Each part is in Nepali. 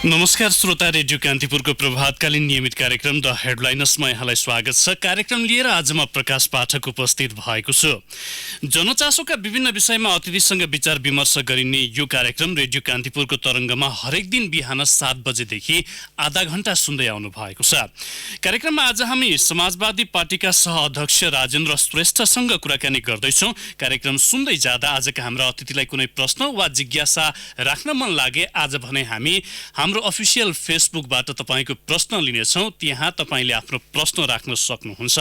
नमस्कार श्रोता, रेडियो कान्तिपुरको प्रभातकालीन नियमित कार्यक्रम द हेडलाइनर्समा यहाँलाई स्वागत छ। कार्यक्रम लिएर आज म प्रकाश पाठक उपस्थित भएको छु। जनचासोका विभिन्न विषयमा अतिथिसँग विचार विमर्श गरिने यो कार्यक्रम रेडियो कान्तिपुरको तरङ्गमा हरेक दिन बिहान 7 बजेदेखि आधा घण्टा सुन्दै आउनु भएको छ। कार्यक्रममा आज हामी समाजवादी पार्टीका सह-अध्यक्ष राजेन्द्र श्रेष्ठसँग कुराकानी गर्दैछौँ। कार्यक्रम सुन्दै जाँदा आजका हाम्रा अतिथिलाई कुनै प्रश्न वा जिज्ञासा राख्न मन लागे आज भने हामी हाम्रो अफिसियल फेसबुकबाट तपाईको प्रश्न लिनेछौँ। त्यहाँ तपाईले आफ्नो प्रश्न राख्न सक्नुहुन्छ।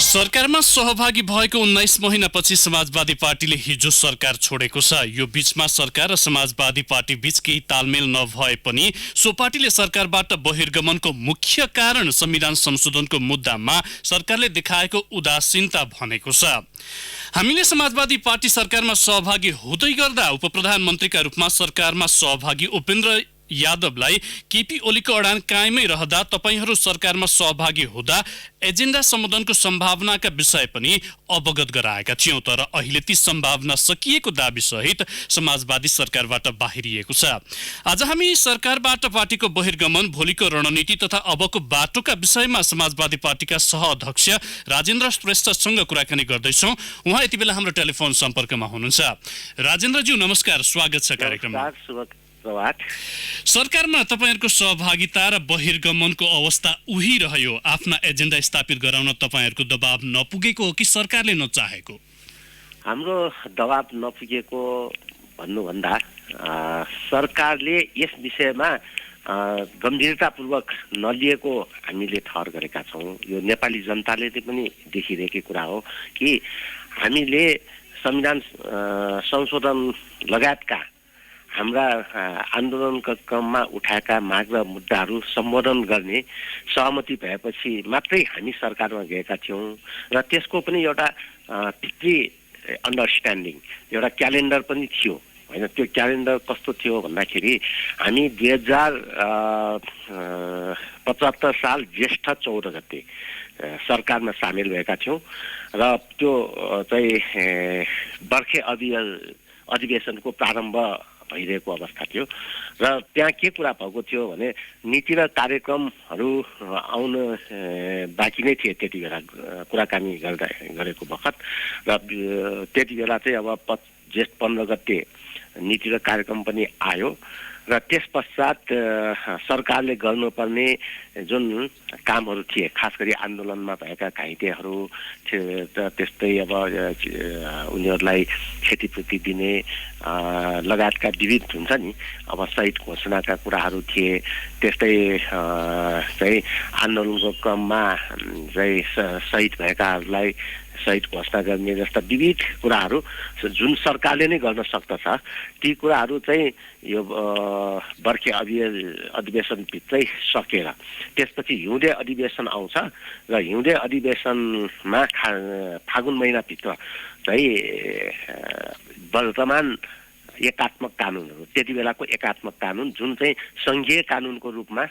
सरकारमा सहभागी भएको 19 महिनापछि समाजवादी पार्टीले हिजो सरकार छोडेको छ। यो बीचमा सरकार र समाजवादी पार्टी बीच केही तालमेल नभए पनि सो पार्टीले सरकारबाट बहिर्गमनको मुख्य कारण संविधान संशोधनको मुद्दामा सरकारले देखाएको उदासीनता भनेको छ। हामीले समाजवादी पार्टी सरकारमा सहभागी हुँदै गर्दा उपप्रधानमन्त्रीका रूपमा सरकारमा सहभागी उपेन्द्र यादवलाई केपी ओलीको अडान कायमै रहँदा तपाईहरू सरकारमा सहभागी हुँदा एजेन्डा सम्बोधनको सम्भावनाका विषय पनि अवगत गराएका थियौं। तर अहिले ती सम्भावना सकिएको दाबी सहित समाजवादी सरकारबाट बाहिरिएको छ। आज हामी सरकारबाट पार्टीको बहिर्गमन, भोलिको रणनीति तथा अबको बाटोका विषयमा समाजवादी पार्टीका सह-अध्यक्ष राजेन्द्र श्रेष्ठसँग कुराकानी गर्दैछौँ। उहाँ यति बेला हाम्रो टेलिफोन सम्पर्कमा हुनुहुन्छ। राजेन्द्रज्यू नमस्कार, स्वागत छ कार्यक्रममा। सरकारमा तपाईहरुको सहभागिता र बहिर्गमनको अवस्था उही रह्यो। आफ्ना एजेन्डा स्थापित गराउन तपाईहरुको दबाव नपुगेको हो कि सरकारले नचाहेको? हाम्रो दबाव नपुगेको भन्नुभन्दा सरकारले यस विषयमा गम्भीरतापूर्वक नलिएको हामीले ठहर गरेका छौँ। यो नेपाली जनताले पनि देखिरहेको कुरा हो कि हामीले संविधान संशोधन लगायतका हाम्रा आन्दोलनका क्रममा उठाएका माग र मुद्दाहरू सम्बोधन गर्ने सहमति भएपछि मात्रै हामी सरकारमा गएका थियौँ र त्यसको पनि एउटा भित्री अन्डरस्ट्यान्डिङ, एउटा क्यालेन्डर पनि थियो होइन। त्यो क्यालेन्डर कस्तो थियो भन्दाखेरि हामी 2075 साल ज्येष्ठ 14 गते सरकारमा सामेल भएका थियौँ र त्यो चाहिँ बर्खे अधिवेशनको प्रारम्भ भइरहेको अवस्था थियो र त्यहाँ के कुरा भएको थियो भने नीति र कार्यक्रमहरू आउन बाँकी नै थिए त्यति बेला कुराकानी गरेको बखत। र त्यति बेला चाहिँ अब जेठ 15 गते नीति र कार्यक्रम पनि आयो र त्यस पश्चात सरकारले गर्नुपर्ने जुन कामहरू थिए, खास गरी आन्दोलनमा भएका घाइतेहरू त्यस्तै अब उनीहरूलाई क्षतिपूर्ति दिने लगायतका विविध हुन्छ नि, अब शहीद घोषणाका कुराहरू थिए। त्यस्तै चाहिँ आन्दोलनको क्रममा चाहिँ शहीद भएकाहरूलाई शहीद घोषणा गर्ने जस्ता विविध कुराहरू जुन सरकारले नै गर्न सक्दछ, ती कुराहरू चाहिँ यो बर्खे अधिवेशनभित्रै सकेर त्यसपछि हिउँदे अधिवेशन आउँछ र हिउँदे अधिवेशनमा फागुन महिनाभित्र चाहिँ वर्तमान एकात्मक कानुनहरू, त्यति बेलाको एकात्मक कानुन जुन चाहिँ सङ्घीय कानुनको रूपमा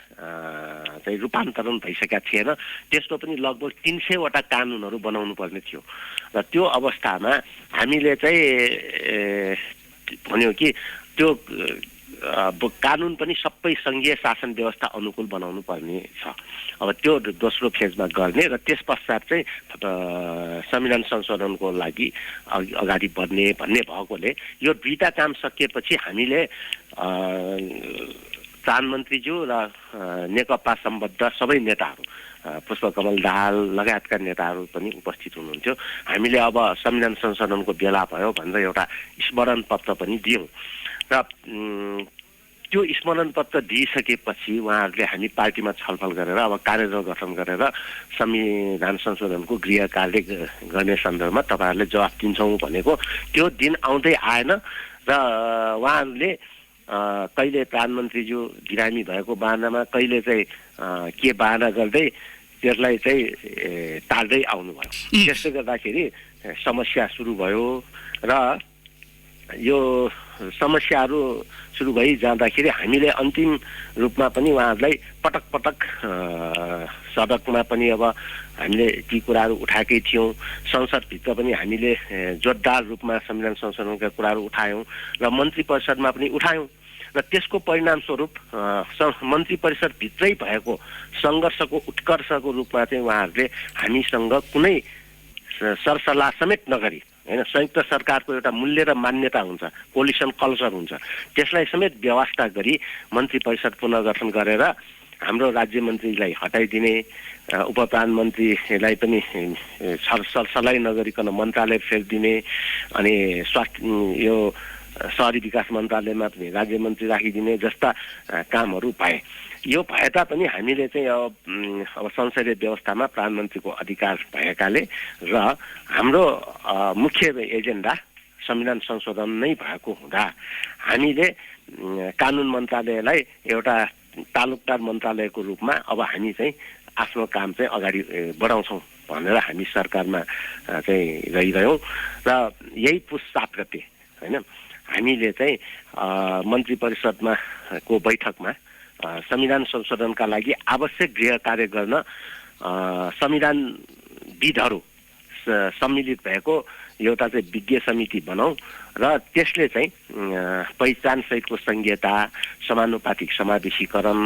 चाहिँ रूपान्तरण भइसकेका थिएन, त्यस्तो पनि लगभग 300 वटा कानुनहरू बनाउनु पर्ने थियो। र त्यो अवस्थामा हामीले चाहिँ भन्यो कि त्यो कानुन पनि सबै सङ्घीय शासन व्यवस्था अनुकूल बनाउनु पर्ने छ। अब त्यो दोस्रो फेजमा गर्ने र त्यस पश्चात चाहिँ संविधान संशोधनको लागि अगाडि बढ्ने भन्ने भएकोले यो दुईटा काम सकिएपछि हामीले प्रधानमन्त्रीज्यू र नेकपा सम्बद्ध सबै नेताहरू, पुष्पकमल दाहाल लगायतका नेताहरू पनि उपस्थित हुनुहुन्थ्यो। हामीले अब संविधान संशोधनको बेला भयो भनेर एउटा स्मरण पत्र पनि दियौँ र त्यो स्मरण पत्र दिइसकेपछि उहाँहरूले हामी पार्टीमा छलफल गरेर अब कार्यदल गठन गरेर संविधान संशोधनको गृह कार्य गर्ने सन्दर्भमा तपाईँहरूले जवाफ दिन्छौँ भनेको त्यो दिन आउँदै आएन र उहाँहरूले कहिले प्रधानमन्त्रीज्यू बिरामी भएको बहानामा, कहिले चाहिँ के बहाना गर्दै त्यसलाई चाहिँ टाल्दै आउनुभयो। त्यसले गर्दाखेरि समस्या सुरु भयो र यो समस्याहरू सुरु भइ जाँदाखेरि हामीले अन्तिम रूपमा पनि उहाँहरूलाई पटक पटक सदनमा पनि अब हामीले ती कुराहरू उठाएकै थियौँ। संसदभित्र पनि हामीले जोरदार रूपमा संविधान संशोधनका कुराहरू उठायौँ र मन्त्री परिषदमा पनि उठायौँ र त्यसको परिणामस्वरूप मन्त्री परिषदभित्रै भएको सङ्घर्षको उत्कर्षको रूपमा चाहिँ उहाँहरूले हामीसँग कुनै सरसल्लाह समेत नगरी हैन संयुक्त सरकारको एउटा मूल्य र मान्यता हुन्छ, कोलिसन कल्चर हुन्छ, त्यसलाई समेत व्यवस्था गरी मन्त्री परिषद पुनर्गठन गरेर हाम्रो राज्य मन्त्रीलाई हटाइदिने, उप प्रधानमन्त्रीलाई पनि सरसल्लाह नगरिकन मन्त्रालय फेरिदिने अनि स्वास्थ्य यो शहरी विकास मन्त्रालयमा पनि राज्य मन्त्री राखिदिने जस्ता कामहरू भए। यो भए तापनि हामीले चाहिँ अब संसदीय व्यवस्थामा प्रधानमन्त्रीको अधिकार भएकाले र हाम्रो मुख्य एजेन्डा संविधान संशोधन नै भएको हुँदा हामीले कानुन मन्त्रालयलाई एउटा तालुकदार मन्त्रालयको रूपमा अब हामी चाहिँ आफ्नो काम चाहिँ अगाडि बढाउँछौँ भनेर हामी सरकारमा चाहिँ रहिरह्यौँ र यही पुस 7 गते हैन हामीले चाहिँ मन्त्री परिषदमा को बैठकमा संविधान संशोधनका लागि आवश्यक गृह कार्य गर्न संविधानविदहरू सम्मिलित भएको एउटा चाहिँ विज्ञ समिति बनाऊ र त्यसले चाहिँ पहिचान सहितको संहिता, समानुपातिक समावेशीकरण,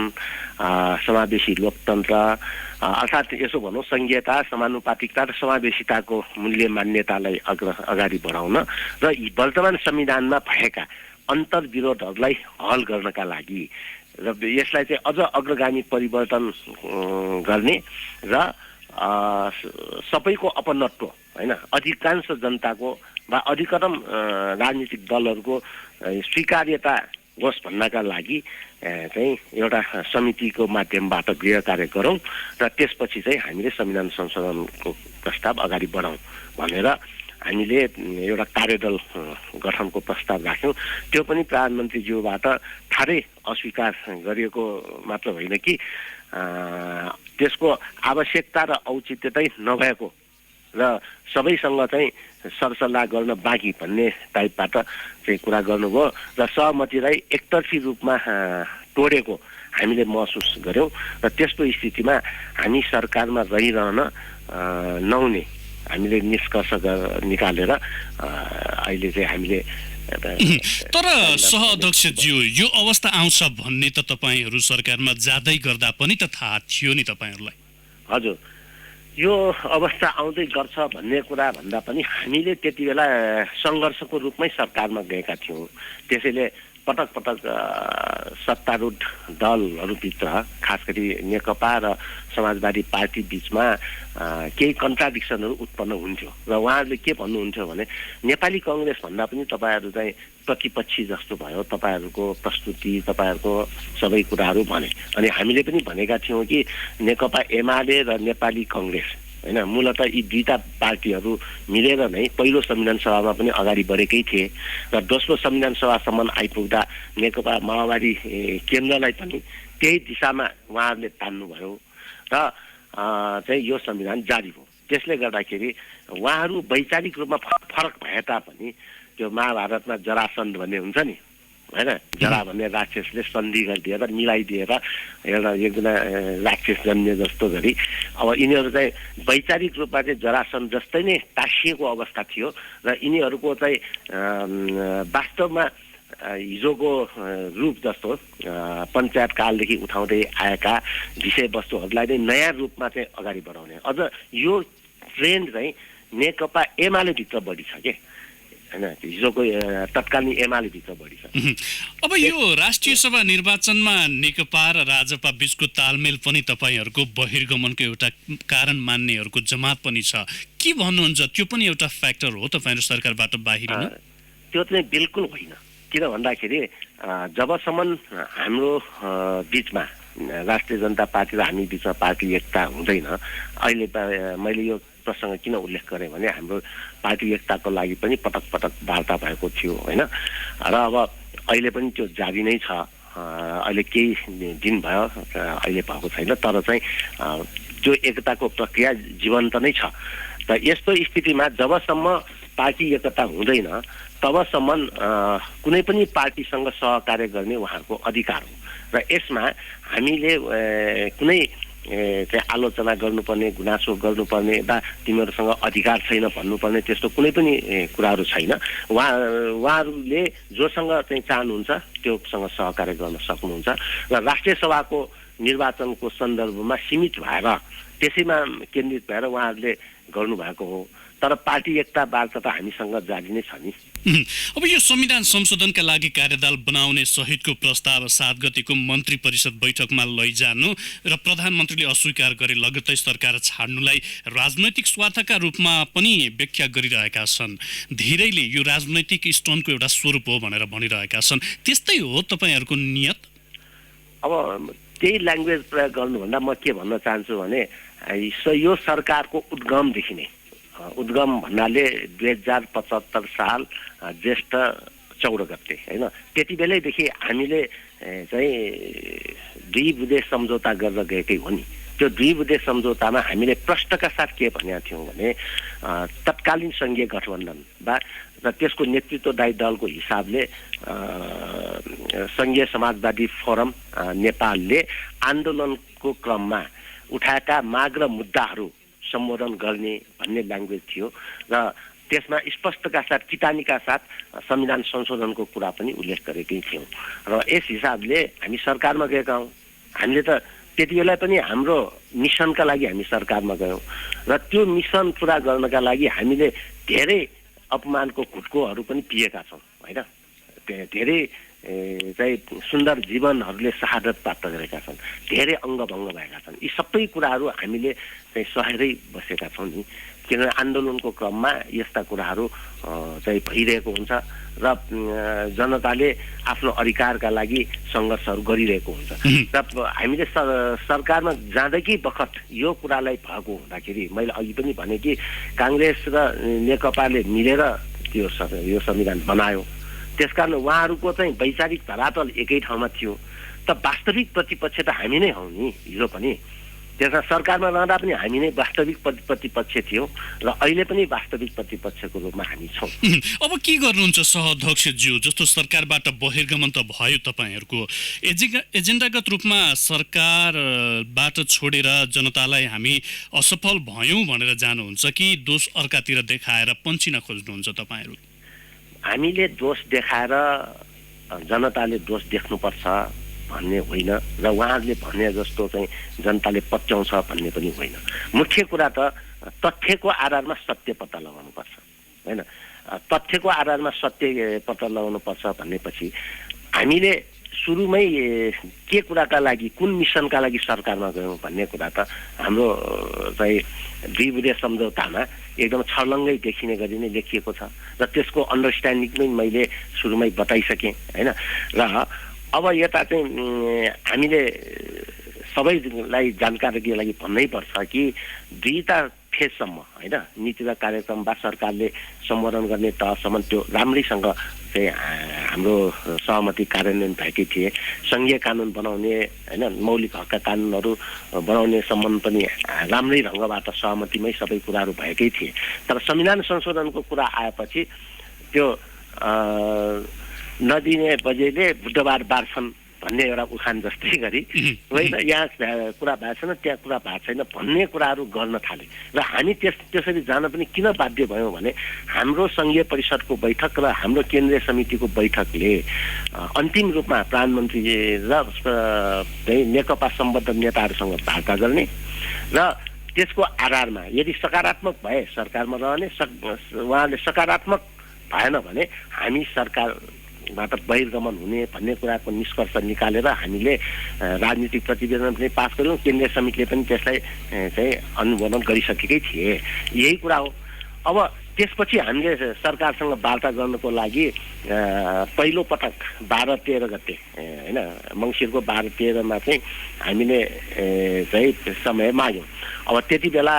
समावेशी लोकतन्त्र अर्थात् यसो भनौँ संहिता, समानुपातिकता र समावेशिताको मूल्य मान्यतालाई अगाडि बढाउन र यी वर्तमान संविधानमा भएका अन्तर्विरोधहरूलाई हल गर्नका लागि र यसलाई चाहिँ अझ अग्रगामी परिवर्तन गर्ने र सबैको अपनत्व हैन अधिकांश जनताको वा अधिकतम राजनीतिक दलहरूको स्वीकार्यता होस् भन्नका लागि चाहिँ एउटा समितिको माध्यमबाट गृह कार्य गरौँ र त्यसपछि चाहिँ हामीले संविधान संशोधनको प्रस्ताव अगाडि बढाउँ भनेर हामीले एउटा कार्यदल गठनको प्रस्ताव राख्यौँ। त्यो पनि प्रधानमन्त्रीज्यूबाट ठाडै अस्वीकार गरिएको मात्र होइन कि त्यसको आवश्यकता र औचित्यतै नभएको र सबैसँग चाहिँ सरसल्लाह गर्न बाँकी भन्ने टाइपबाट चाहिँ कुरा गर्नुभयो र सहमतिलाई एकतर्फी रूपमा तोडेको हामीले महसुस गर्यौँ र त्यस्तो स्थितिमा हामी सरकारमा रहिरहन नहुने हामीले निष्कर्ष निकालेर अहिले चाहिँ हामीले तर सहअध्यक्षज्यू यो अवस्था आउँछ भन्ने त तपाईहरू सरकारमा जाँदै गर्दा पनि त थाहा थियो नि तपाईहरूलाई? हजुर, यो अवस्था आउँदै गर्छ भन्ने कुरा भन्दा पनि हामीले त्यति बेला सङ्घर्षको रूपमै सरकारमा गएका थियौँ। त्यसैले पटक पटक सत्तारूढ दलहरूभित्र खास गरी नेकपा र समाजवादी पार्टी बीचमा केही कन्ट्राडिक्सनहरू उत्पन्न हुन्थ्यो र उहाँहरूले के भन्नुहुन्थ्यो भने नेपाली कङ्ग्रेस भन्दा पनि तपाईँहरू चाहिँ प्रतिपक्षी जस्तो भयो, तपाईँहरूको प्रस्तुति, तपाईँहरूको सबै कुराहरू भने। अनि हामीले पनि भनेका थियौँ कि नेकपा एमाले र नेपाली कङ्ग्रेस हैन मूलत यी दुईटा पार्टीहरू मिलेर नै पहिलो संविधान सभामा पनि अगाडि बढेकै थिए र दोस्रो संविधान सभासम्म आइपुग्दा नेकपा माओवादी केन्द्रलाई पनि त्यही दिशामा उहाँहरूले तान्नुभयो र चाहिँ यो संविधान जारी भयो। त्यसले गर्दाखेरि उहाँहरू वैचारिक रूपमा फरक भए तापनि त्यो महाभारतमा जरासन्ध भन्ने हुन्छ नि हैन, जरा भन्ने राक्षसले सन्धि गरिदिएर मिलाइदिएर एउटा एकजना राक्षस जन्मे जस्तो गरी अब यिनीहरू चाहिँ वैचारिक रूपमा चाहिँ जरासन्ध जस्तै नै टाँसिएको अवस्था थियो र यिनीहरूको चाहिँ वास्तवमा हिजोको रूप जस्तो पञ्चायत कालदेखि उठाउँदै आएका विषयवस्तुहरूलाई नै नयाँ रूपमा चाहिँ अगाडि बढाउने अझ यो ट्रेन्ड चाहिँ नेकपा एमाले भित्र बढी छ के हैन, हिजोको तत्कालीन एमाले भित्र बढी छ। अब यो राष्ट्रिय सभा निर्वाचनमा नेकपा र राजपा बीचको तालमेल पनि तपाईहरूको बहिर्गमनको एउटा कारण मान्नेहरूको जमात पनि छ, के भन्नुहुन्छ? त्यो पनि एउटा फ्याक्टर हो तपाईहरु सरकारबाट बाहिरिन? त्यो चाहिँ बिल्कुल होइन। किन भन्दाखेरि जबसम्म हाम्रो बीचमा राष्ट्रिय जनता पार्टी र हामी बीचमा पार्टी एकता हुँदैन, अहिले मैले यो प्रसङ्ग किन उल्लेख गरेँ भने हाम्रो पार्टी एकताको लागि पनि पटक पटक वार्ता भएको थियो होइन, र अब अहिले पनि त्यो जारी नै छ। अहिले केही दिन भयो, अहिले भएको छैन, तर चाहिँ त्यो एकताको प्रक्रिया जीवन्त नै छ। र यस्तो स्थितिमा जबसम्म पार्टी एकता हुँदैन तबसम्म कुनै पनि पार्टीसँग सहकार्य गर्ने उहाँहरूको अधिकार हो र यसमा हामीले कुनै चाहिँ आलोचना गर्नुपर्ने गुनासो गर्नुपर्ने वा तिमीहरूसँग अधिकार छैन भन्नुपर्ने त्यस्तो कुनै पनि कुराहरू छैन। उहाँहरूले जोसँग चाहिँ चाहनुहुन्छ त्योसँग सहकार्य गर्न सक्नुहुन्छ र राष्ट्रिय सभाको निर्वाचनको सन्दर्भमा सीमित भएर त्यसैमा केन्द्रित भएर उहाँहरूले गर्नुभएको हो। तर पार्टी एकता वार्ता त हामीसँग जारी नै छ नि। अब यो संविधान संशोधनका लागि कार्यदल बनाउने सहितको प्रस्ताव 7 गतेको मन्त्री परिषद बैठकमा लैजानु र प्रधानमन्त्रीले अस्वीकार गरे लगत्तै सरकार छाड्नुलाई राजनैतिक स्वार्थका रूपमा पनि व्याख्या गरिरहेका छन्। धेरैले यो राजनैतिक स्टनको एउटा स्वरूप हो भनेर भनिरहेका छन्। त्यस्तै हो तपाईहरूको नियत? अब त्यही ल्याङ्ग्वेज प्रयोग गर्नुभन्दा म के भन्न चाहन्छु भने यो सरकारको उद्गमदेखि नै उद्गम भन्नाले 2075 साल ज्येष्ठ 14 गते होइन त्यति बेलैदेखि हामीले चाहिँ दुई बुँदे सम्झौता गरेर गएकै हो नि। त्यो दुई बुँदे सम्झौतामा हामीले प्रष्टका साथ के भनेका थियौँ भने तत्कालीन सङ्घीय गठबन्धन र त्यसको नेतृत्वदायी दलको हिसाबले सङ्घीय समाजवादी फोरम नेपालले आन्दोलनको क्रममा उठाएका माग र मुद्दाहरू सम्बोधन गर्ने भन्ने ल्याङ्ग्वेज थियो र त्यसमा स्पष्टका साथ किटानीका साथ संविधान संशोधनको कुरा पनि उल्लेख गरेकै थियौँ र यस हिसाबले हामी सरकारमा गएका हौँ। हामीले त त्यति बेला पनि हाम्रो मिसनका लागि हामी सरकारमा गयौँ र त्यो मिसन पुरा गर्नका लागि हामीले धेरै अपमानको घुटकोहरू पनि पिएका छौँ होइन। धेरै चाहिँ सुन्दर जीवनहरूले शहादत प्राप्त गरेका छन्, धेरै अङ्गभङ्ग भएका छन्। यी सबै कुराहरू हामीले चाहिँ सहेरै बसेका छौँ नि। किनभने आन्दोलनको क्रममा यस्ता कुराहरू चाहिँ भइरहेको हुन्छ र जनताले आफ्नो अधिकारका लागि सङ्घर्षहरू गरिरहेको हुन्छ र हामीले सरकारमा जाँदैकै बखत यो कुरालाई भएको हुँदाखेरि मैले अघि पनि भने कि काङ्ग्रेस र नेकपाले मिलेर यो संविधान बनायो। त्यसकारण उहाँहरूको चाहिँ वैचारिक धरातल एकै ठाउँमा थियो त वास्तविक प्रतिपक्ष त हामी नै हौ नि हिजो पनि। त्यसमा सरकारमा रहँदा पनि हामी नै वास्तविक प्रतिपक्ष थियौँ र अहिले पनि वास्तविक प्रतिपक्षको रूपमा हामी छौँ। अब के गर्नुहुन्छ सहअध्यक्षज्यू? जस्तो सरकारबाट बहिर्गमन त भयो तपाईँहरूको, एजेन्डागत रूपमा सरकारबाट छोडेर जनतालाई हामी असफल भयौँ भनेर जानुहुन्छ कि दोष अर्कातिर देखाएर पन्चिन खोज्नुहुन्छ तपाईँहरू? हामीले दोष देखाएर जनताले दोष देख्नुपर्छ भन्ने होइन र उहाँहरूले भने जस्तो चाहिँ जनताले पत्याउँछ भन्ने पनि होइन। मुख्य कुरा त तथ्यको आधारमा सत्य पत्ता लगाउनुपर्छ होइन। तथ्यको आधारमा सत्य पत्ता लगाउनुपर्छ भनेपछि हामीले सुरुमै के कुराका लागि कुन मिसनका लागि सरकारमा गयौँ भन्ने कुरा त हाम्रो चाहिँ दुई बुँदे सम्झौतामा एकदम छर्लङ्गै देखिने गरी नै लेखिएको छ र त्यसको अन्डरस्ट्यान्डिङ पनि मैले सुरुमै बताइसकेँ होइन। र अब यता चाहिँ हामीले सबैलाई जानकारीको लागि भन्नै पर्छ कि दुईटा फेजसम्म होइन नीति र कार्यक्रम वा सरकारले सम्बोधन गर्ने तहसम्म त्यो राम्रैसँग चाहिँ हाम्रो सहमति कार्यान्वयन भएकै थिए। सङ्घीय कानुन बनाउने होइन मौलिक हकका कानुनहरू बनाउने सम्बन्ध पनि राम्रै ढङ्गबाट सहमतिमै सबै कुराहरू भएकै थिए। तर संविधान संशोधनको कुरा आएपछि त्यो नदिने बजेले बुधबार बार्छन् भन्ने एउटा उखान जस्तै गरी होइन यहाँ कुरा भएको छैन त्यहाँ कुरा भएको छैन भन्ने कुराहरू गर्न थाले र हामी त्यसरी जान पनि किन बाध्य भयौँ भने हाम्रो सङ्घीय परिषदको बैठक र हाम्रो केन्द्रीय समितिको बैठकले अन्तिम रूपमा प्रधानमन्त्री र नेकपा सम्बद्ध नेताहरूसँग वार्ता गर्ने र त्यसको आधारमा यदि सकारात्मक भए सरकारमा रहने, उहाँले सकारात्मक भएन भने हामी सरकारबाट बहिर्गमन हुने भन्ने कुराको निष्कर्ष निकालेर हामीले राजनीतिक प्रतिवेदन पनि पास गर्यौँ। केन्द्रीय समितिले पनि त्यसलाई चाहिँ अनुमोदन गरिसकेकै थिए। यही कुरा हो। अब त्यसपछि हामीले सरकारसँग वार्ता गर्नको लागि पहिलो पटक 12-13 गते होइन मङ्सिरको 12-13मा चाहिँ हामीले चाहिँ समय माग्यौँ। अब त्यति बेला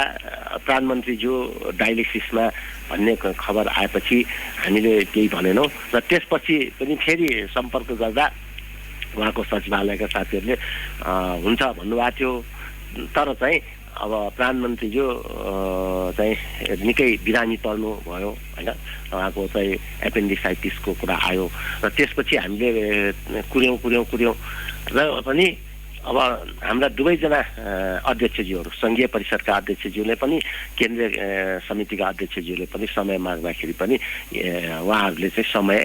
प्रधानमन्त्रीज्यू डायलिसिसमा भन्ने खबर आएपछि हामीले केही भनेनौँ र त्यसपछि पनि फेरि सम्पर्क गर्दा उहाँको सचिवालयका साथीहरूले हुन्छ भन्नुभएको थियो। तर चाहिँ अब प्रधानमन्त्रीज्यू चाहिँ निकै बिरामी पर्नु भयो होइन, उहाँको चाहिँ एपेन्डिसाइटिसको कुरा आयो र त्यसपछि हामीले कुर्यौँ र पनि अब हाम्रा दुवैजना अध्यक्षज्यूहरू सङ्घीय परिषदका अध्यक्षज्यूले पनि केन्द्रीय समितिका अध्यक्षज्यूले पनि समय माग्दाखेरि पनि उहाँहरूले चाहिँ समय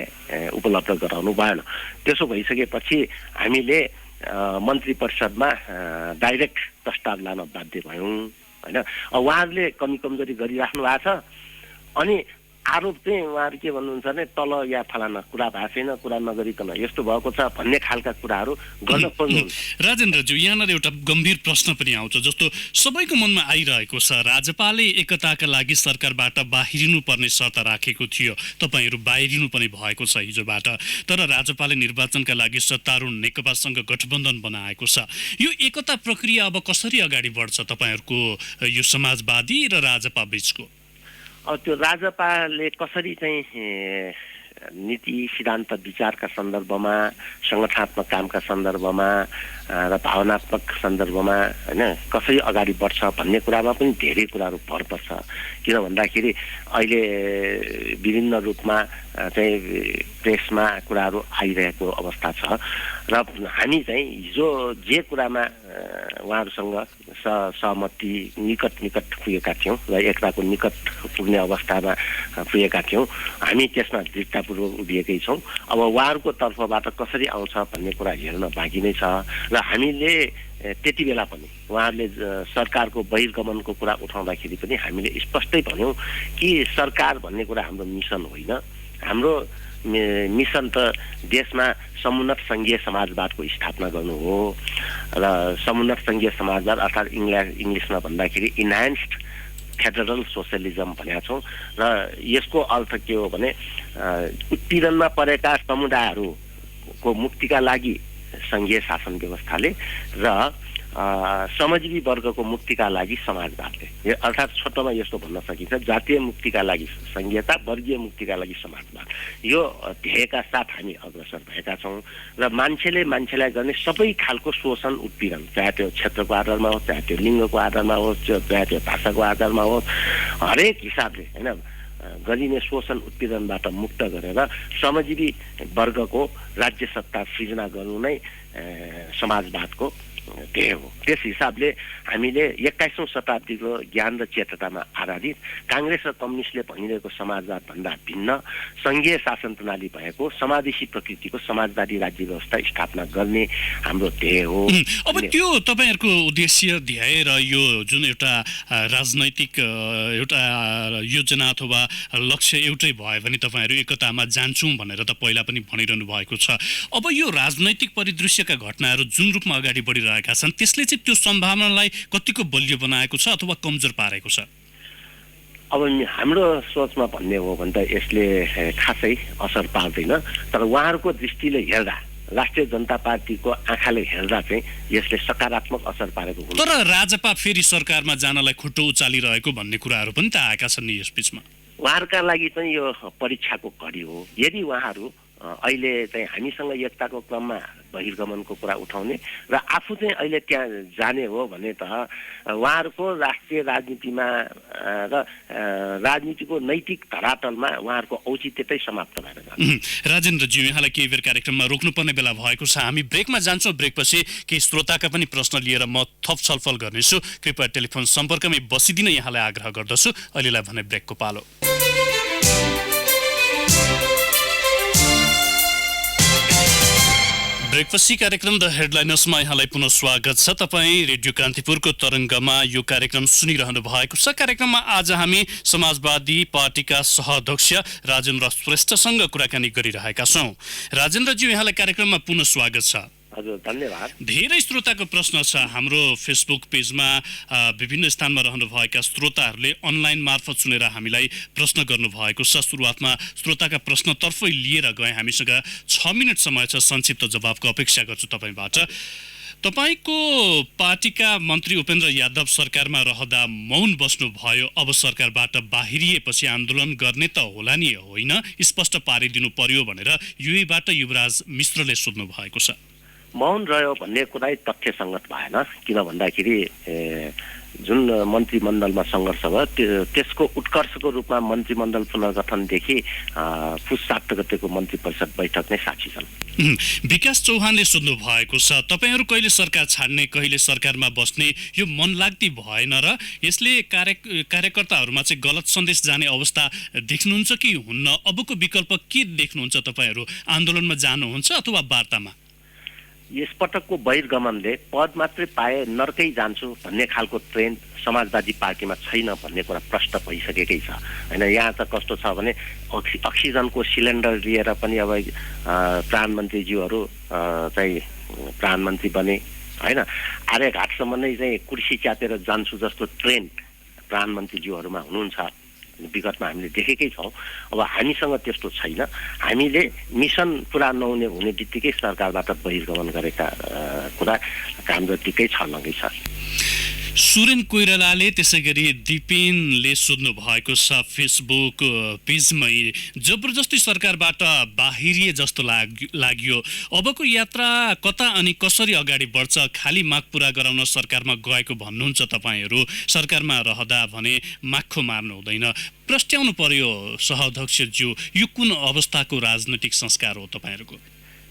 उपलब्ध गराउनु भएन। त्यसो भइसकेपछि हामीले मन्त्री परिषदमा डाइरेक्ट प्रस्ताव लान बाध्य भयौँ होइन। उहाँहरूले कमी कमजोरी गरिराख्नु भएको छ अनि आरोप चाहिँ उहाँहरू के भन्नुहुन्छ भने तल या फलाना कुरा भएको छैन, कुरा नगरिकन यस्तो भएको छ भन्ने खालका कुराहरू गर्न खोज्नुहुन्छ। राजेन्द्रज्यू, यहाँनिर एउटा गम्भीर प्रश्न पनि आउँछ, जस्तो सबैको मनमा आइरहेको छ, राज्यपालले एकताका लागि सरकारबाट बाहिरिनु पर्ने शर्त राखेको थियो, तपाईँहरू बाहिरिनु पनि भएको छ हिजोबाट, तर राज्यपालले निर्वाचनका लागि सत्तारूढ नेकपासँग गठबन्धन बनाएको छ। यो एकता प्रक्रिया अब कसरी अगाडि बढ्छ तपाईँहरूको यो समाजवादी र राजपा बीचको? अब त्यो राजपाले कसरी चाहिँ नीति सिद्धान्त विचारका सन्दर्भमा, सङ्गठनात्मक कामका सन्दर्भमा र भावनात्मक सन्दर्भमा होइन कसरी अगाडि बढ्छ भन्ने कुरामा पनि धेरै कुराहरू भर पर्छ। किन भन्दाखेरि अहिले विभिन्न रूपमा चाहिँ प्रेसमा कुराहरू आइरहेको अवस्था छ र हामी चाहिँ हिजो जे कुरामा उहाँहरूसँग सहमति निकट पुगेका थियौँ र एकताको निकट पुग्ने अवस्थामा पुगेका थियौँ, हामी त्यसमा दृढतापूर्वक उभिएकै छौँ। अब उहाँहरूको तर्फबाट कसरी आउँछ भन्ने कुरा हेर्न बाँकी नै छ र हामीले त्यति बेला पनि उहाँहरूले सरकारको बहिर्गमनको कुरा उठाउँदाखेरि पनि हामीले स्पष्टै भन्यौँ कि सरकार भन्ने कुरा हाम्रो मिसन होइन। हाम्रो मिसन त देशमा समुन्नत सङ्घीय समाजवादको स्थापना गर्नु हो र समुन्नत सङ्घीय समाजवाद अर्थात् इङ्ग्लिसमा भन्दाखेरि इन्हान्स्ड फेडरल सोसियलिजम भनेका छौँ र यसको अर्थ के हो भने उत्पीडनमा परेका समुदायहरूको मुक्तिका लागि सङ्घीय शासन व्यवस्थाले र श्रमजीवी वर्गको मुक्तिका लागि समाजवादले, अर्थात् छोटोमा यस्तो भन्न सकिन्छ जातीय मुक्तिका लागि सङ्घीयता, वर्गीय मुक्तिका लागि समाजवाद, यो ध्येयका साथ हामी अग्रसर भएका छौँ र मान्छेलाई गर्ने सबै खालको शोषण उत्पीडन, चाहे त्यो क्षेत्रको आधारमा होस्, चाहे त्यो लिङ्गको आधारमा होस्, चाहे त्यो भाषाको आधारमा होस्, हरेक हिसाबले होइन गरिने शोषण उत्पीडनबाट मुक्त गरेर श्रमजीवी वर्गको राज्य सत्ता सृजना गर्नु नै समाजवादको ध्येय हो। त्यस हिसाबले हामीले 21औं शताब्दीको ज्ञान र चेतनामा आधारित काङ्ग्रेस र कम्युनिस्टले भनिरहेको समाजवाद भन्दा भिन्न सङ्घीय शासन प्रणाली भएको समावेशी प्रकृतिको समाजवादी राज्य व्यवस्था स्थापना गर्ने हाम्रो ध्येय हो। अब त्यो तपाईँहरूको उद्देश्य, ध्येय र यो जुन एउटा राजनैतिक एउटा योजना अथवा लक्ष्य एउटै भयो भने तपाईँहरू एकतामा जान्छौँ भनेर त पहिला पनि भनिरहनु भएको छ। अब यो राजनैतिक परिदृश्यका घटनाहरू जुन रूपमा अगाडि बढिरहेका छन् त्यसले चाहिँ त्यो सम्भावनालाई कतिको बलियो बनाएको छ अथवा कमजोर पारेको छ? अब हाम्रो सोचमा भन्ने हो भने त यसले खासै असर पार्दैन, तर उहाँहरूको दृष्टिले हेर्दा, राष्ट्रिय जनता पार्टीको आँखाले हेर्दा चाहिँ यसले सकारात्मक असर पारेको हुन्छ। तर राजपा फेरि सरकारमा जानलाई खुट्टो उचालिरहेको भन्ने कुराहरू पनि त आएका छन् नि यस बीचमा। उहाँहरूका लागि चाहिँ यो परीक्षाको घडी हो। यदि उहाँहरू अहिले चाहिँ हामीसँग एकताको क्रममा बहिर्गमनको कुरा उठाउने र आफू चाहिँ अहिले त्यहाँ जाने हो भने त उहाँहरूको राष्ट्रिय राजनीतिमा र राजनीतिको नैतिक धरातलमा उहाँहरूको औचित्य चाहिँ समाप्त भएर जान्छ। राजेन्द्रज्यू, यहाँलाई केही बेर कार्यक्रममा रोक्नुपर्ने बेला भएको छ, हामी ब्रेकमा जान्छौँ। ब्रेकपछि केही श्रोताका पनि प्रश्न लिएर म थप छलफल गर्नेछु। कृपया टेलिफोन सम्पर्कमै बसिदिन यहाँलाई आग्रह गर्दछु। अहिलेलाई भने ब्रेकको पालो। ब्रेकपछि कार्यक्रम द हेडलाइनर्समा यहाँलाई पुनः स्वागत छ। तपाईँ रेडियो कान्तिपुरको तरङ्गमा यो कार्यक्रम सुनिरहनु भएको छ। कार्यक्रममा आज हामी समाजवादी पार्टीका सहअध्यक्ष राजेन्द्र श्रेष्ठसँग कुराकानी गरिरहेका छौँ। राजेन्द्रज्यू, यहाँलाई कार्यक्रममा पुनः स्वागत छ। हजुर, धन्यवाद। धेरै श्रोताको प्रश्न छ हाम्रो फेसबुक पेजमा। विभिन्न स्थानमा रहनुभएका श्रोताहरूले अनलाइन मार्फत सुनेर हामीलाई प्रश्न गर्नुभएको छ। सुरुवातमा श्रोताका प्रश्नतर्फै लिएर गएँ। हामीसँग 6 मिनट समय छ, संक्षिप्त जवाबको अपेक्षा गर्छु तपाईँबाट। तपाईँको पार्टीका मन्त्री उपेन्द्र यादव सरकारमा रहँदा मौन बस्नुभयो, अब सरकारबाट बाहिरिएपछि आन्दोलन गर्ने त होला नि, होइन, स्पष्ट पारिदिनु पर्यो भनेर युएबाट युवराज मिश्रले सोध्नु भएको छ। मौन रह्यो भन्ने कुरा तथ्यसङ्गत भएन। किन भन्दाखेरि जुन मन्त्रीमण्डलमा सङ्घर्ष भयो त्यसको उत्कर्षको रूपमा मन्त्रीमण्डल पुनर्गठनदेखि पुस 7 गतेको मन्त्री परिषद बैठक नै साक्षी छन्। विकास चौहानले सोध्नु भएको छ, तपाईहरू कहिले सरकार छाड्ने कहिले सरकारमा बस्ने, यो मनलाग्दी भएन र यसले कार्यकर्ताहरूमा चाहिँ गलत सन्देश जाने अवस्था देख्नुहुन्छ कि हुन्न? अबको विकल्प के देख्नुहुन्छ? तपाईहरू आन्दोलनमा जानुहुन्छ अथवा वार्तामा? यसपटकको बहिर्गमनले पद मात्रै पाए नर्कै जान्छु भन्ने खालको ट्रेन्ड समाजवादी पार्टीमा छैन भन्ने कुरा प्रष्ट भइसकेकै छ हैन। यहाँ त कस्तो छ भने अक्सिजनको सिलिन्डर लिएर पनि अब प्रधानमन्त्रीज्यूहरू चाहिँ प्रधानमन्त्री बने हैन। आर्यघाटसम्म नै चाहिँ कुर्सी च्यातेर जान्छु जस्तो ट्रेन्ड प्रधानमन्त्रीज्यूहरूमा हुनुहुन्छ। विगतमा हामीले देखेकै छौँ। अब हामीसँग त्यस्तो छैन। हामीले मिसन पुरा नहुने हुने बित्तिकै सरकारबाट बहिर्गमन गरेका कुरा कामगतिकै छर्लङ्गै छ। सुरेन कोइरालाले त्यसै गरी दिपेनले सोध्नु भएको छ फेसबुक पेजमै, जबरजस्ती सरकारबाट बाहिरिए जस्तो लाग्यो। अबको यात्रा कता अनि कसरी अगाडि बढ्छ? खाली माग पुरा गराउन सरकारमा गएको भन्नुहुन्छ तपाईँहरू, सरकारमा रहँदा भने माखो मार्नु हुँदैन। प्रस्ट्याउनु पर्यो सहाध्यक्षज्यू, यो कुन अवस्थाको राजनैतिक संस्कार हो तपाईँहरूको?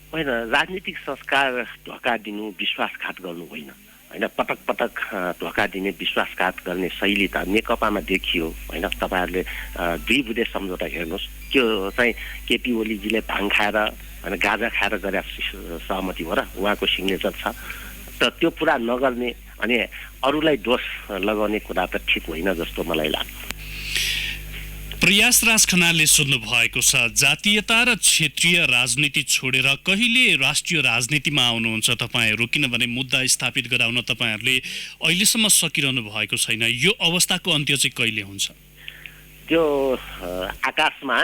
होइन, राजनीतिक संस्कार धोका दिनु, विश्वासघात गर्नु होइन हैन। पटक पटक धोका दिने, विश्वासघात गर्ने शैली त नेकपामा देखियो हैन। तपाईँहरूले 2 बुँदे सम्झौता हेर्नुहोस्, त्यो चाहिँ केपी ओलीजीले भाङ खाएर हैन गाजा खाएर गरे सहमति हो र उहाँको सिग्नेचर छ। त त्यो पुरा नगर्ने अनि अरूलाई दोष लगाउने कुरा त ठिक होइन जस्तो मलाई लाग्छ। प्रयासराज खनालले सोध्नु भएको छ, जातीयता र क्षेत्रीय राजनीति छोडेर कहिले राष्ट्रिय राजनीतिमा आउनुहुन्छ तपाईँहरू? किनभने मुद्दा स्थापित गराउन तपाईँहरूले अहिलेसम्म सकिरहनु भएको छैन। यो अवस्थाको अन्त्य चाहिँ कहिले हुन्छ? त्यो आकाशमा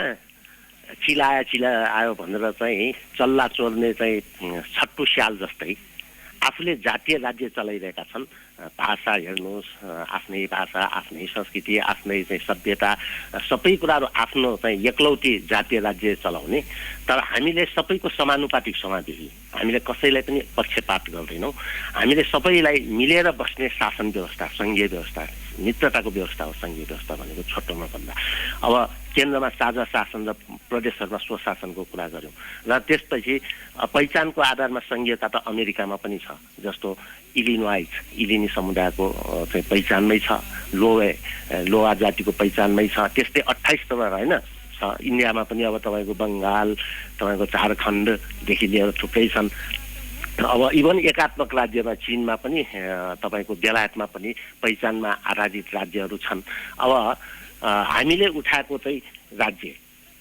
चिला आयो भनेर चाहिँ चल्ला चोर्ने चाहिँ छट्टु स्याल जस्तै आफूले जातीय राज्य चलाइरहेका छन्। भाषा हेर्नुहोस्, आफ्नै भाषा, आफ्नै संस्कृति, आफ्नै चाहिँ सभ्यता, सबै कुराहरू आफ्नो चाहिँ एकलौटी जातीय राज्य चलाउने। तर हामीले सबैको समानुपातिक समावेशी, हामीले कसैलाई पनि पक्षपात गर्दैनौँ। हामीले सबैलाई मिलेर बस्ने शासन व्यवस्था, सङ्घीय व्यवस्था, मित्रताको व्यवस्था हो सङ्घीय व्यवस्था भनेको छोटोमा भन्दा। अब केन्द्रमा साझा शासन र प्रदेशहरूमा स्वशासनको कुरा गऱ्यौँ र त्यसपछि पहिचानको आधारमा सङ्घीयता त अमेरिकामा पनि छ। जस्तो इलिनी समुदायको चाहिँ पहिचानमै छ, लोवा जातिको पहिचानमै छ। त्यस्तै 28 तपाईँ होइन इन्डियामा पनि अब तपाईँको बङ्गाल, तपाईँको झारखण्डदेखि लिएर थुप्रै छन्। अब इभन एकात्मक राज्यमा चीनमा पनि तपाईँको बेलायतमा पनि पहिचानमा आधारित राज्यहरू छन्। अब हामीले उठाएको चाहिँ राज्य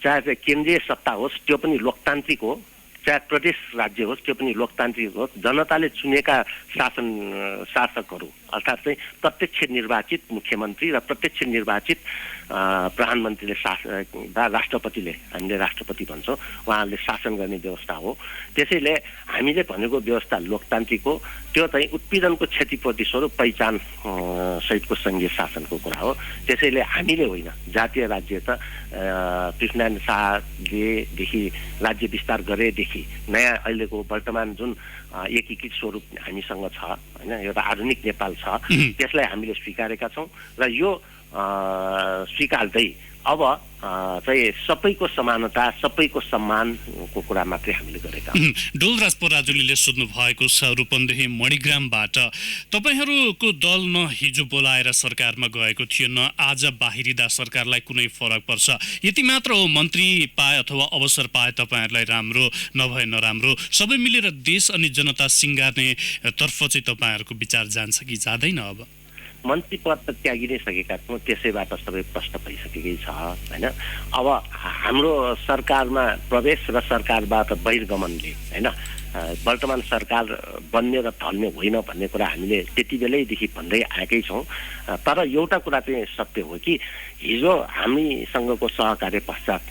चाहे चाहिँ केन्द्रीय सत्ता होस् त्यो पनि लोकतान्त्रिक हो, चाहे प्रदेश राज्य होस् त्यो पनि लोकतान्त्रिक होस्। जनताले चुनेका शासकहरू अर्थात् चाहिँ प्रत्यक्ष निर्वाचित मुख्यमन्त्री र प्रत्यक्ष निर्वाचित प्रधानमन्त्रीले राष्ट्रपतिले, हामीले राष्ट्रपति भन्छौँ, उहाँहरूले शासन गर्ने व्यवस्था हो। त्यसैले हामीले भनेको व्यवस्था लोकतान्त्रिक हो। त्यो चाहिँ उत्पीडनको क्षतिपूर्ति स्वरूप पहिचान सहितको सङ्घीय शासनको कुरा हो। त्यसैले हामीले होइन, जातीय राज्य त पृथ्वीनारायण शाहलेदेखि राज्य विस्तार गरेदेखि नयाँ अहिलेको वर्तमान जुन एकीकृत स्वरूप हामीसँग छ होइन, एउटा आधुनिक नेपाल छ, त्यसलाई हामीले स्वीकारेका छौँ र यो स्वीकार्दै अब चाहिँ सबैको समानता, सबैको सम्मानको कुरा मात्रै हामीले गरेका हौँ। डोलराज पराजुलीले सोध्नु भएको छ रूपन्देही मणिग्रामबाट, तपाईँहरूको दल न हिजो बोलाएर सरकारमा गएको थियो न आज बाहिरिँदा सरकारलाई कुनै फरक पर्छ? यति मात्र हो, मन्त्री पाए अथवा अवसर पाए तपाईँहरूलाई राम्रो नभए नराम्रो सबै मिलेर देश अनि जनता सिँगार्ने तर्फ चाहिँ तपाईँहरूको विचार जान्छ कि जाँदैन? अब मन्त्री पद त त्यागि नै सकेका छौँ, त्यसैबाट सबै प्रष्ट भइसकेकै छ होइन। अब हाम्रो सरकारमा प्रवेश र सरकारबाट बहिर्गमनले होइन वर्तमान सरकार बन्ने र ढल्ने होइन भन्ने कुरा हामीले त्यति बेलैदेखि भन्दै आएकै छौँ। तर एउटा कुरा चाहिँ सत्य हो कि हिजो हामीसँगको सहकार्य पश्चात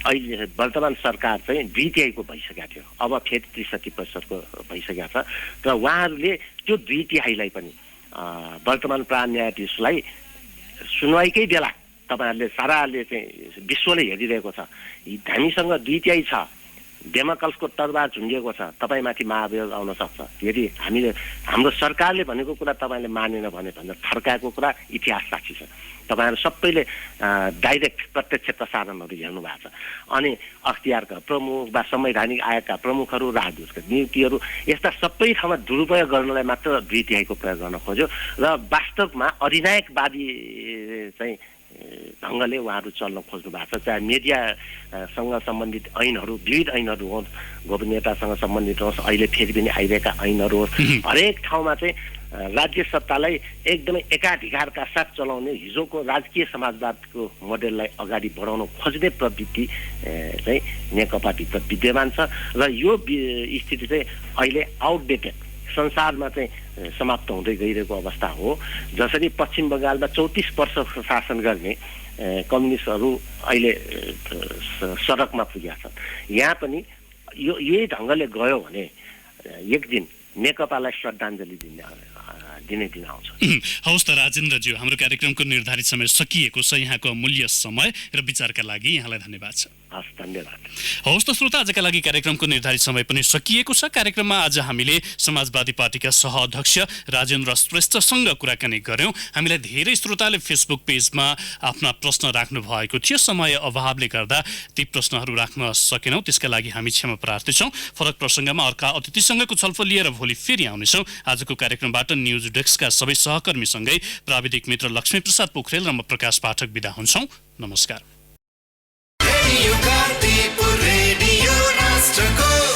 अहिले वर्तमान सरकार चाहिँ 2/3 भइसकेको थियो, अब फेरि 63% भइसकेको छ र उहाँहरूले त्यो 2/3 पनि वर्तमान प्रधान न्यायाधीशलाई सुनवाईकै बेला तपाईँहरूले साराले चाहिँ विश्वले हेरिरहेको छ, हामीसँग 2/3 छ, डेमोक्रेट्सको तरबार झुन्डिएको छ, तपाईँमाथि महाभियोग आउन सक्छ। यदि हाम्रो सरकारले भनेको कुरा तपाईँले मानेन भने भनेर थर्काएको कुरा इतिहास साक्षी छ। तपाईँहरू सबैले डाइरेक्ट प्रत्यक्ष प्रसारणहरू हेर्नु भएको छ। अनि अख्तियारका प्रमुख वा संवैधानिक आयोगका प्रमुखहरू, राजदूतका नियुक्तिहरू, यस्ता सबै ठाउँमा दुरुपयोग गर्नलाई मात्र 2/3 प्रयोग गर्न खोज्यो र वास्तवमा अधिनायकवादी चाहिँ ढङ्गले उहाँहरू चल्न खोज्नु भएको छ। चाहे मिडियासँग सम्बन्धित ऐनहरू, विविध ऐनहरू होस्, गोपनीयतासँग सम्बन्धित होस्, अहिले फेरि पनि आइरहेका ऐनहरू होस्, हरेक ठाउँमा चाहिँ राज्य सत्तालाई एकदमै एकाधिकारका साथ चलाउने हिजोको राजकीय समाजवादको मोडेललाई अगाडि बढाउन खोज्ने प्रवृत्ति चाहिँ नेकपाभित्र विद्यमान छ र यो स्थिति चाहिँ अहिले आउटडेटेड संसारमा चाहिँ समाप्त हुँदै गइरहेको अवस्था हो। जसरी पश्चिम बङ्गालमा 34 वर्ष शासन गर्ने कम्युनिस्टहरू अहिले सडकमा पुगेका छन्। यहाँ पनि यही ढङ्गले गयो भने एक दिन नेकपालाई श्रद्धाञ्जली दिने दिन आउँछ। हवस् त राजेन्द्रज्यू, हाम्रो कार्यक्रमको निर्धारित समय सकिएको छ। यहाँको अमूल्य समय र विचारका लागि यहाँलाई धन्यवाद छ। हस्, धन्यवाद। हवस् त श्रोता, आजका लागि कार्यक्रमको निर्धारित समय पनि सकिएको छ। कार्यक्रममा आज हामीले समाजवादी पार्टीका सहअध्यक्ष राजेन्द्र श्रेष्ठसँग कुराकानी गर्यौं। हामीलाई धेरै श्रोताले फेसबुक पेजमा आफ्ना प्रश्न राख्नु भएको थियो। समय अभावले गर्दा ती प्रश्नहरू राख्न सकेनौं, त्यसका लागि हामी क्षमा प्रार्थी छौं। फरक प्रसङ्गमा अर्का अतिथिसँगको छलफल लिएर भोलि फेरि आउनेछौं। आजको कार्यक्रमबाट न्युज डेस्कका सबै सहकर्मीसँगै प्राविधिक मित्र लक्ष्मी प्रसाद पोखरेल र म प्रकाश पाठक बिदा हुन्छौं। नमस्कार।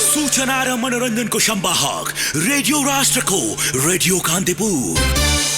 सूचना र मनोरञ्जनको संवाहक रेडियो राष्ट्रको रेडियो कान्तिपुर।